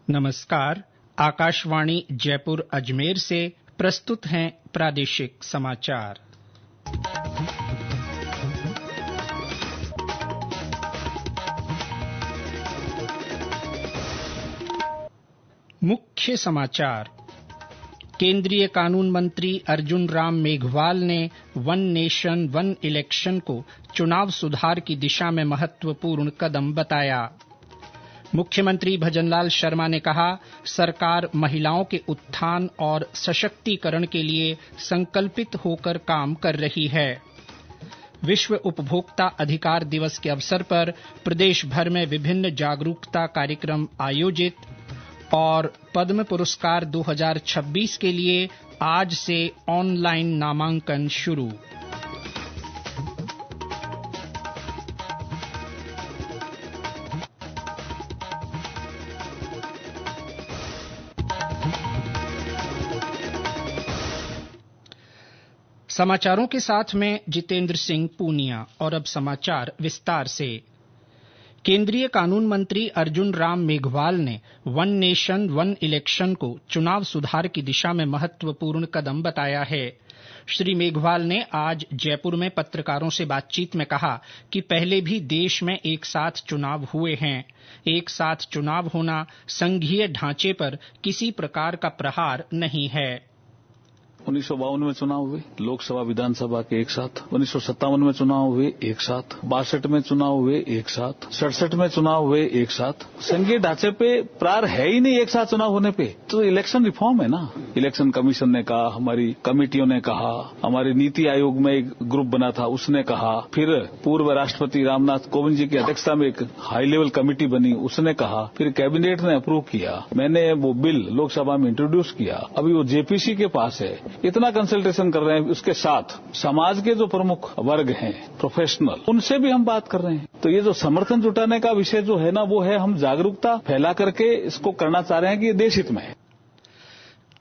नमस्कार। आकाशवाणी जयपुर अजमेर से प्रस्तुत हैं प्रादेशिक समाचार। मुख्य समाचार। केंद्रीय कानून मंत्री अर्जुन राम मेघवाल ने वन नेशन वन इलेक्शन को चुनाव सुधार की दिशा में महत्वपूर्ण कदम बताया। मुख्यमंत्री भजनलाल शर्मा ने कहा, सरकार महिलाओं के उत्थान और सशक्तिकरण के लिए संकल्पित होकर काम कर रही है। विश्व उपभोक्ता अधिकार दिवस के अवसर पर प्रदेश भर में विभिन्न जागरूकता कार्यक्रम आयोजित और पद्म पुरस्कार 2026 के लिए आज से ऑनलाइन नामांकन शुरू। समाचारों के साथ में जितेंद्र सिंह पूनिया। और अब समाचार विस्तार से। केंद्रीय कानून मंत्री अर्जुन राम मेघवाल ने वन नेशन वन इलेक्शन को चुनाव सुधार की दिशा में महत्वपूर्ण कदम बताया है। श्री मेघवाल ने आज जयपुर में पत्रकारों से बातचीत में कहा कि पहले भी देश में एक साथ चुनाव हुए हैं। एक साथ चुनाव होना संघीय ढांचे पर किसी प्रकार का प्रहार नहीं है। 1952 में चुनाव हुए, लोकसभा विधानसभा के एक साथ। 1957 में चुनाव हुए एक साथ। 62 में चुनाव हुए एक साथ। 67 में चुनाव हुए एक साथ। संघीय ढांचे पे प्रार है ही नहीं एक साथ चुनाव होने पे। तो इलेक्शन रिफॉर्म है ना। इलेक्शन कमीशन ने कहा, हमारी कमेटियों ने कहा, हमारे नीति आयोग में एक ग्रुप बना था उसने कहा, फिर पूर्व राष्ट्रपति रामनाथ कोविंद जी की अध्यक्षता में एक हाई लेवल कमेटी बनी उसने कहा, फिर कैबिनेट ने अप्रूव किया, मैंने वो बिल लोकसभा में इंट्रोड्यूस किया, अभी वो जेपीसी के पास है। इतना कंसल्टेशन कर रहे हैं। उसके साथ समाज के जो प्रमुख वर्ग हैं, प्रोफेशनल, उनसे भी हम बात कर रहे हैं। तो ये जो समर्थन जुटाने का विषय जो है ना, वो है हम जागरूकता फैला करके इसको करना चाह रहे हैं कि ये देश हित में है।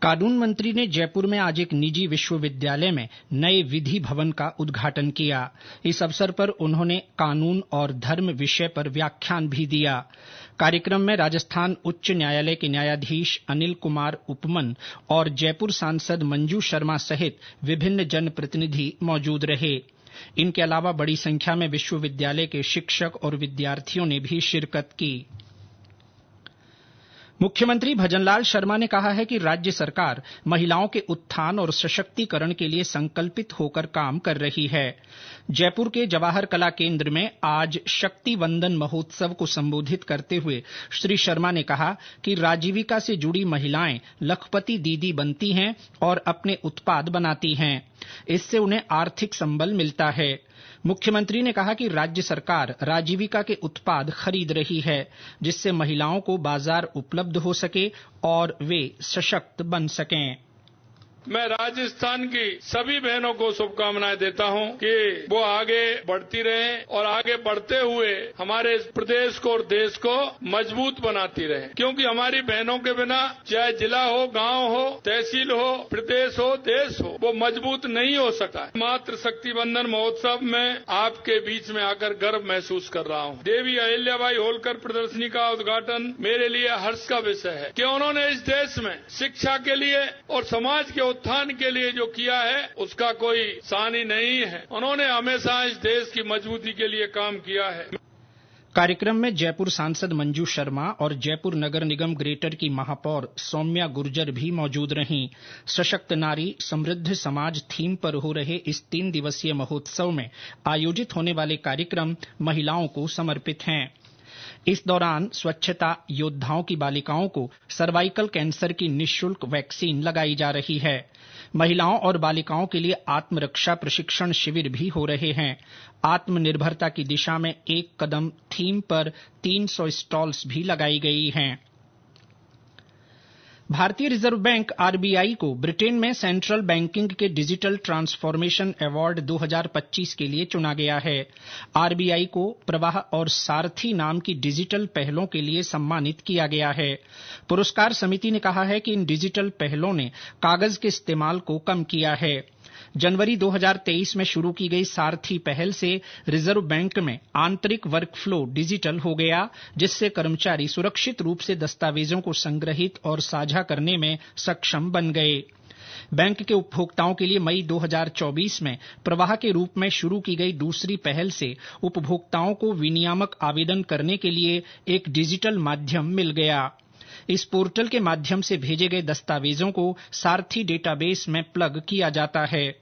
कानून मंत्री ने जयपुर में आज एक निजी विश्वविद्यालय में नए विधि भवन का उद्घाटन किया। इस अवसर पर उन्होंने कानून और धर्म विषय पर व्याख्यान भी दिया। कार्यक्रम में राजस्थान उच्च न्यायालय के न्यायाधीश अनिल कुमार उपमन और जयपुर सांसद मंजू शर्मा सहित विभिन्न जनप्रतिनिधि मौजूद रहे। इनके अलावा बड़ी संख्या में विश्वविद्यालय के शिक्षक और विद्यार्थियों ने भी शिरकत की। मुख्यमंत्री भजनलाल शर्मा ने कहा है कि राज्य सरकार महिलाओं के उत्थान और सशक्तिकरण के लिए संकल्पित होकर काम कर रही है। जयपुर के जवाहर कला केंद्र में आज शक्ति वंदन महोत्सव को संबोधित करते हुए श्री शर्मा ने कहा कि राजीविका से जुड़ी महिलाएं लखपति दीदी बनती हैं और अपने उत्पाद बनाती हैं। इससे उन्हें आर्थिक संबल मिलता है। मुख्यमंत्री ने कहा कि राज्य सरकार राजीविका के उत्पाद खरीद रही है, जिससे महिलाओं को बाजार उपलब्ध हो सके और वे सशक्त बन सकें। मैं राजस्थान की सभी बहनों को शुभकामनाएं देता हूं कि वो आगे बढ़ती रहें और आगे बढ़ते हुए हमारे प्रदेश को और देश को मजबूत बनाती रहें। क्योंकि हमारी बहनों के बिना चाहे जिला हो, गांव हो, तहसील हो, प्रदेश हो, देश हो, वो मजबूत नहीं हो सकता। मातृ शक्ति वंदन महोत्सव में आपके बीच में आकर गर्व महसूस कर रहा हूं। देवी अहिल्याबाई होलकर प्रदर्शनी का उद्घाटन मेरे लिए हर्ष का विषय है कि उन्होंने इस देश में शिक्षा के लिए और समाज के उत्थान के लिए जो किया है उसका कोई सानी नहीं है। उन्होंने हमेशा इस देश की मजबूती के लिए काम किया है। कार्यक्रम में जयपुर सांसद मंजू शर्मा और जयपुर नगर निगम ग्रेटर की महापौर सौम्या गुर्जर भी मौजूद रहीं। सशक्त नारी समृद्ध समाज थीम पर हो रहे इस 3 दिवसीय महोत्सव में आयोजित होने वाले कार्यक्रम महिलाओं को समर्पित हैं। इस दौरान स्वच्छता योद्धाओं की बालिकाओं को सर्वाइकल कैंसर की निःशुल्क वैक्सीन लगाई जा रही है। महिलाओं और बालिकाओं के लिए आत्मरक्षा प्रशिक्षण शिविर भी हो रहे हैं। आत्मनिर्भरता की दिशा में एक कदम थीम पर 300 स्टॉल्स भी लगाई गई हैं। भारतीय रिजर्व बैंक आरबीआई को ब्रिटेन में सेंट्रल बैंकिंग के डिजिटल ट्रांसफॉर्मेशन अवार्ड 2025 के लिए चुना गया है। आरबीआई को प्रवाह और सारथी नाम की डिजिटल पहलों के लिए सम्मानित किया गया है। पुरस्कार समिति ने कहा है कि इन डिजिटल पहलों ने कागज के इस्तेमाल को कम किया है। जनवरी 2023 में शुरू की गई सारथी पहल से रिजर्व बैंक में आंतरिक वर्कफ्लो डिजिटल हो गया, जिससे कर्मचारी सुरक्षित रूप से दस्तावेजों को संग्रहित और साझा करने में सक्षम बन गए। बैंक के उपभोक्ताओं के लिए मई 2024 में प्रवाह के रूप में शुरू की गई दूसरी पहल से उपभोक्ताओं को विनियामक आवेदन करने के लिए एक डिजिटल माध्यम मिल गया। इस पोर्टल के माध्यम से भेजे गए दस्तावेजों को सारथी डेटाबेस में प्लग किया जाता है।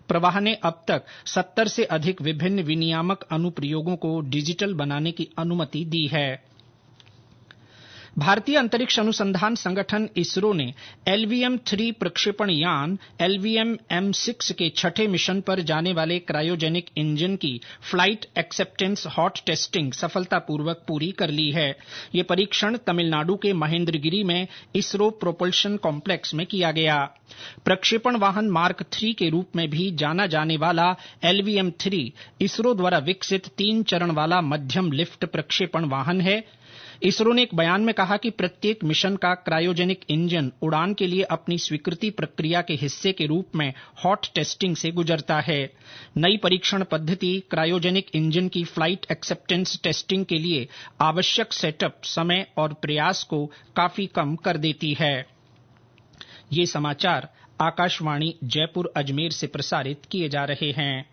प्रवाह ने अब तक 70 से अधिक विभिन्न विनियामक अनुप्रयोगों को डिजिटल बनाने की अनुमति दी है। भारतीय अंतरिक्ष अनुसंधान संगठन इसरो ने LVM-3 प्रक्षेपण यान LVM-M6 के छठे मिशन पर जाने वाले क्रायोजेनिक इंजन की फ्लाइट एक्सेप्टेंस हॉट टेस्टिंग सफलतापूर्वक पूरी कर ली है। ये परीक्षण तमिलनाडु के महेंद्रगिरी में इसरो प्रोपल्शन कॉम्प्लेक्स में किया गया। प्रक्षेपण वाहन मार्क 3 के रूप में भी जाना जाने वाला LVM-3 इसरो द्वारा विकसित 3 चरण वाला मध्यम लिफ्ट प्रक्षेपण वाहन है। इसरो ने एक बयान में कहा कि प्रत्येक मिशन का क्रायोजेनिक इंजन उड़ान के लिए अपनी स्वीकृति प्रक्रिया के हिस्से के रूप में हॉट टेस्टिंग से गुजरता है। नई परीक्षण पद्धति क्रायोजेनिक इंजन की फ्लाइट एक्सेप्टेंस टेस्टिंग के लिए आवश्यक सेटअप समय और प्रयास को काफी कम कर देती है। ये समाचार आकाशवाणी जयपुर अजमेर से प्रसारित किए जा रहे हैं।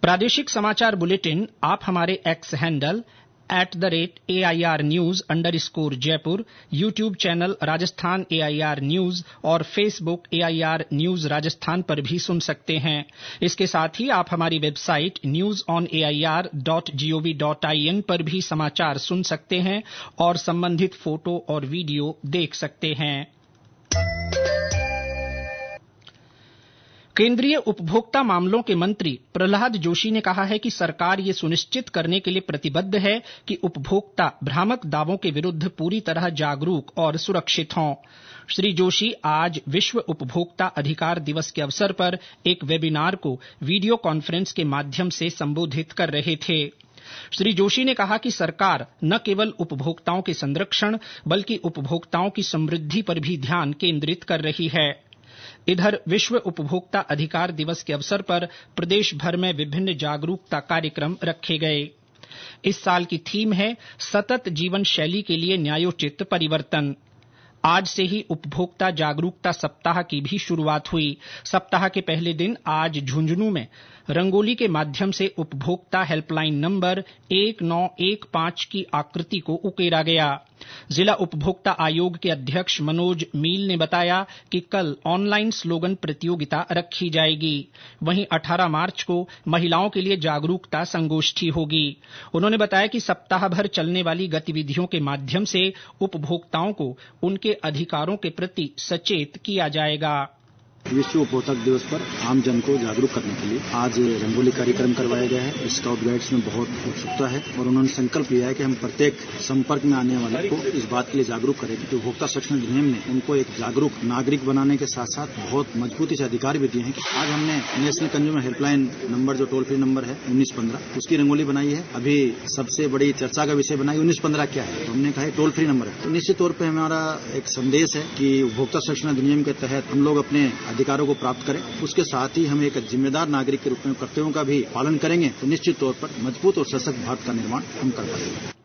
प्रादेशिक समाचार बुलेटिन आप हमारे x handle @AIR News_Jaipur, YouTube channel Rajasthan AIR news और फेसबुक AIR न्यूज राजस्थान पर भी सुन सकते हैं। इसके साथ ही आप हमारी वेबसाइट newsonair.gov.in पर भी समाचार सुन सकते हैं और संबंधित फोटो और वीडियो देख सकते हैं। केंद्रीय उपभोक्ता मामलों के मंत्री प्रहलाद जोशी ने कहा है कि सरकार ये सुनिश्चित करने के लिए प्रतिबद्ध है कि उपभोक्ता भ्रामक दावों के विरुद्ध पूरी तरह जागरूक और सुरक्षित हों। श्री जोशी आज विश्व उपभोक्ता अधिकार दिवस के अवसर पर एक वेबिनार को वीडियो कॉन्फ्रेंस के माध्यम से संबोधित कर रहे थे। श्री जोशी ने कहा कि सरकार न केवल उपभोक्ताओं के संरक्षण बल्कि उपभोक्ताओं की समृद्धि पर भी ध्यान केंद्रित कर रही है। इधर विश्व उपभोक्ता अधिकार दिवस के अवसर पर प्रदेश भर में विभिन्न जागरूकता कार्यक्रम रखे गए। इस साल की थीम है सतत जीवन शैली के लिए न्यायोचित परिवर्तन। आज से ही उपभोक्ता जागरूकता सप्ताह की भी शुरुआत हुई। सप्ताह के पहले दिन आज झुंझुनू में रंगोली के माध्यम से उपभोक्ता हेल्पलाइन नंबर 1915 की आकृति को उकेरा गया। जिला उपभोक्ता आयोग के अध्यक्ष मनोज मील ने बताया कि कल ऑनलाइन स्लोगन प्रतियोगिता रखी जाएगी। वहीं 18 मार्च को महिलाओं के लिए जागरूकता संगोष्ठी होगी। उन्होंने बताया कि सप्ताह भर चलने वाली गतिविधियों के माध्यम से उपभोक्ताओं को उनके अधिकारों के प्रति सचेत किया जाएगा। विश्व उपभोक्ता दिवस पर आम जन को जागरूक करने के लिए आज रंगोली कार्यक्रम करवाया गया है। स्काउट गाइड्स में बहुत उत्सुकता है और उन्होंने संकल्प लिया है कि हम प्रत्येक संपर्क में आने वाले को इस बात के लिए जागरूक करेंगे कि उपभोक्ता संरक्षण अधिनियम ने उनको एक जागरूक नागरिक बनाने के साथ साथ बहुत मजबूती से अधिकार भी दिए हैं। आज हमने नेशनल कंज्यूमर हेल्पलाइन नंबर जो टोल फ्री नंबर है 1915 उसकी रंगोली बनाई है। अभी सबसे बड़ी चर्चा का विषय बनाई 1915 क्या है, तो हमने कहा टोल फ्री नंबर है। तो निश्चित तौर पर हमारा एक संदेश है कि उपभोक्ता संरक्षण अधिनियम के तहत हम लोग अपने अधिकारों को प्राप्त करें। उसके साथ ही हम एक जिम्मेदार नागरिक के रूप में कर्तव्यों का भी पालन करेंगे तो निश्चित तौर पर मजबूत और सशक्त भारत का निर्माण हम कर पाएंगे।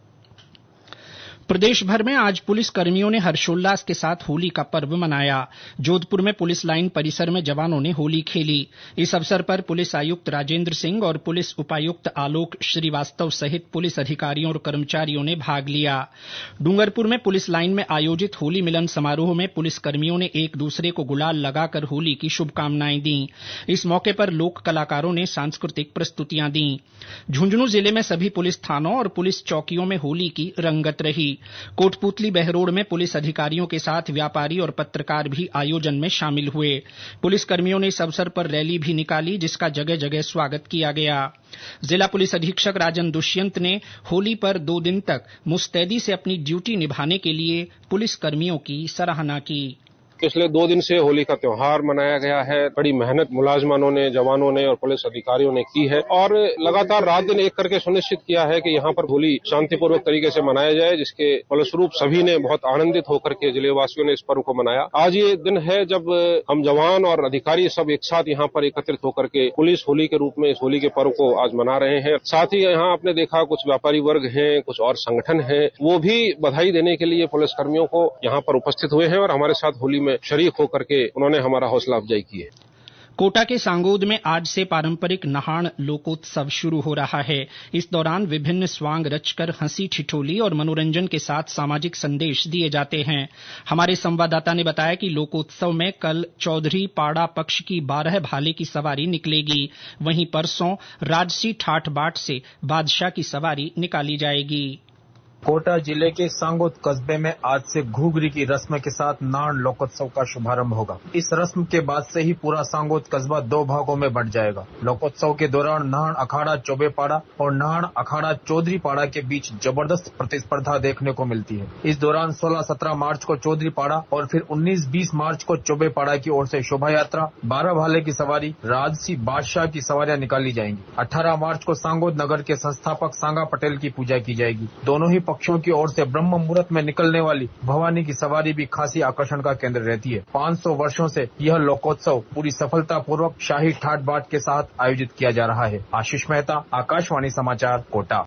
प्रदेश भर में आज पुलिस कर्मियों ने हर्षोल्लास के साथ होली का पर्व मनाया। जोधपुर में पुलिस लाइन परिसर में जवानों ने होली खेली। इस अवसर पर पुलिस आयुक्त राजेंद्र सिंह और पुलिस उपायुक्त आलोक श्रीवास्तव सहित पुलिस अधिकारियों और कर्मचारियों ने भाग लिया। डूंगरपुर में पुलिस लाइन में आयोजित होली मिलन समारोह में पुलिस कर्मियों ने एक दूसरे को गुलाल लगाकर होली की शुभकामनाएं दी। इस मौके पर लोक कलाकारों ने सांस्कृतिक प्रस्तुतियां दी। झुंझुनू जिले में सभी पुलिस थानों और पुलिस चौकियों में होली की रंगत रही। कोटपुतली बहरोड में पुलिस अधिकारियों के साथ व्यापारी और पत्रकार भी आयोजन में शामिल हुए। पुलिस कर्मियों ने इस अवसर पर रैली भी निकाली जिसका जगह जगह स्वागत किया गया। जिला पुलिस अधीक्षक राजन दुष्यंत ने होली पर 2 दिन तक मुस्तैदी से अपनी ड्यूटी निभाने के लिए पुलिस कर्मियों की सराहना की। पिछले 2 दिन से होली का त्योहार मनाया गया है। बड़ी मेहनत मुलाजमानों ने, जवानों ने और पुलिस अधिकारियों ने की है और लगातार रात दिन एक करके सुनिश्चित किया है कि यहाँ पर होली शांतिपूर्वक तरीके से मनाया जाए, जिसके फलस्वरूप सभी ने बहुत आनंदित होकर के जिलेवासियों ने इस पर्व को मनाया। आज ये दिन है जब हम जवान और अधिकारी सब एक साथ यहाँ पर एकत्रित होकर के पुलिस होली के रूप में इस होली के पर्व को आज मना रहे हैं। साथ ही यहाँ आपने देखा कुछ व्यापारी वर्ग हैं, कुछ और संगठन हैं, वो भी बधाई देने के लिए पुलिस कर्मियों को यहाँ पर उपस्थित हुए हैं और हमारे साथ होली में शरीक होकर के उन्होंने हमारा हौसला अफजाई की है। कोटा के सांगोद में आज से पारंपरिक नहाण लोकोत्सव शुरू हो रहा है। इस दौरान विभिन्न स्वांग रचकर हंसी ठिठोली और मनोरंजन के साथ सामाजिक संदेश दिए जाते हैं। हमारे संवाददाता ने बताया कि लोकोत्सव में कल चौधरी पाड़ा पक्ष की 12 भाले की सवारी निकलेगी। वहीं परसों राजसी ठाठ बाट से बादशाह की सवारी निकाली जाएगी। कोटा जिले के सांगोद कस्बे में आज से घुघरी की रस्म के साथ नाहण लोकोत्सव का शुभारंभ होगा। इस रस्म के बाद से ही पूरा सांगोद कस्बा 2 भागों में बंट जाएगा। लोकोत्सव के दौरान नाहण अखाड़ा चौबेपाड़ा और नाहण अखाड़ा चौधरी पाड़ा के बीच जबरदस्त प्रतिस्पर्धा देखने को मिलती है। इस दौरान 16-17 मार्च को चौधरी पाड़ा और फिर 19-20 मार्च को चौबेपाड़ा की ओर से शोभा यात्रा, 12 भाले की सवारी, राजसी बादशाह की सवारियां निकाली जाएंगी। 18 मार्च को सांगोद नगर के संस्थापक सांगा पटेल की पूजा की जाएगी। दोनों ही पक्षों की ओर से ब्रह्म मुहूर्त में निकलने वाली भवानी की सवारी भी खासी आकर्षण का केंद्र रहती है। 500 वर्षों से यह लोकोत्सव पूरी सफलता पूर्वक शाही ठाट बाट के साथ आयोजित किया जा रहा है। आशीष मेहता, आकाशवाणी समाचार, कोटा।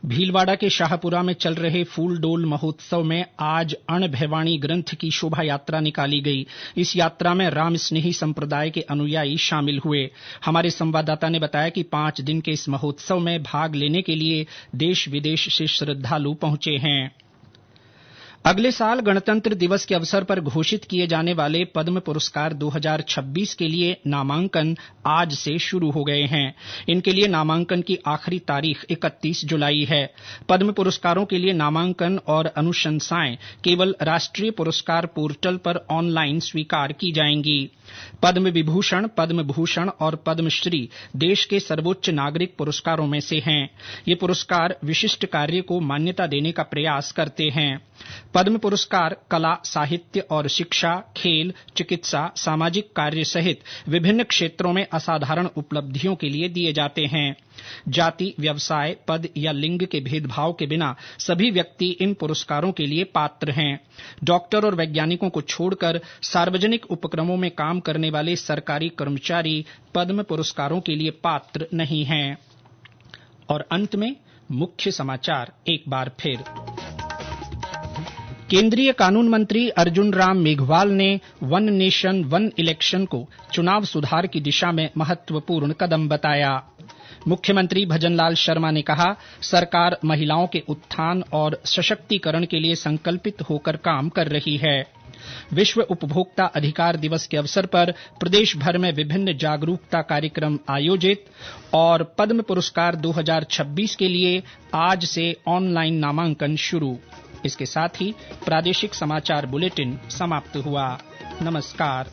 भीलवाड़ा के शाहपुरा में चल रहे फूलडोल महोत्सव में आज अणभैवाणी ग्रंथ की शोभा यात्रा निकाली गई। इस यात्रा में राम स्नेही संप्रदाय के अनुयायी शामिल हुए। हमारे संवाददाता ने बताया कि 5 दिन के इस महोत्सव में भाग लेने के लिए देश विदेश से श्रद्धालु पहुंचे हैं। अगले साल गणतंत्र दिवस के अवसर पर घोषित किए जाने वाले पद्म पुरस्कार 2026 के लिए नामांकन आज से शुरू हो गए हैं। इनके लिए नामांकन की आखिरी तारीख 31 जुलाई है। पद्म पुरस्कारों के लिए नामांकन और अनुशंसाएं केवल राष्ट्रीय पुरस्कार पोर्टल पर ऑनलाइन स्वीकार की जाएंगी। पद्म विभूषण, पद्म भूषण और पद्मश्री देश के सर्वोच्च नागरिक पुरस्कारों में से हैं। ये पुरस्कार विशिष्ट कार्य को मान्यता देने का प्रयास करते हैं। पद्म पुरस्कार कला, साहित्य और शिक्षा, खेल, चिकित्सा, सामाजिक कार्य सहित विभिन्न क्षेत्रों में असाधारण उपलब्धियों के लिए दिए जाते हैं। जाति, व्यवसाय, पद या लिंग के भेदभाव के बिना सभी व्यक्ति इन पुरस्कारों के लिए पात्र हैं। डॉक्टर और वैज्ञानिकों को छोड़कर सार्वजनिक उपक्रमों में काम करने वाले सरकारी कर्मचारी पद्म पुरस्कारों के लिए पात्र नहीं हैं। और अंत में मुख्य समाचार एक बार फिर। केंद्रीय कानून मंत्री अर्जुन राम मेघवाल ने वन नेशन वन इलेक्शन को चुनाव सुधार की दिशा में महत्वपूर्ण कदम बताया। मुख्यमंत्री भजनलाल शर्मा ने कहा, सरकार महिलाओं के उत्थान और सशक्तिकरण के लिए संकल्पित होकर काम कर रही है। विश्व उपभोक्ता अधिकार दिवस के अवसर पर प्रदेश भर में विभिन्न जागरूकता कार्यक्रम आयोजित और पद्म पुरस्कार 2026 के लिए आज से ऑनलाइन नामांकन शुरू। इसके साथ ही प्रादेशिक समाचार बुलेटिन समाप्त हुआ। नमस्कार।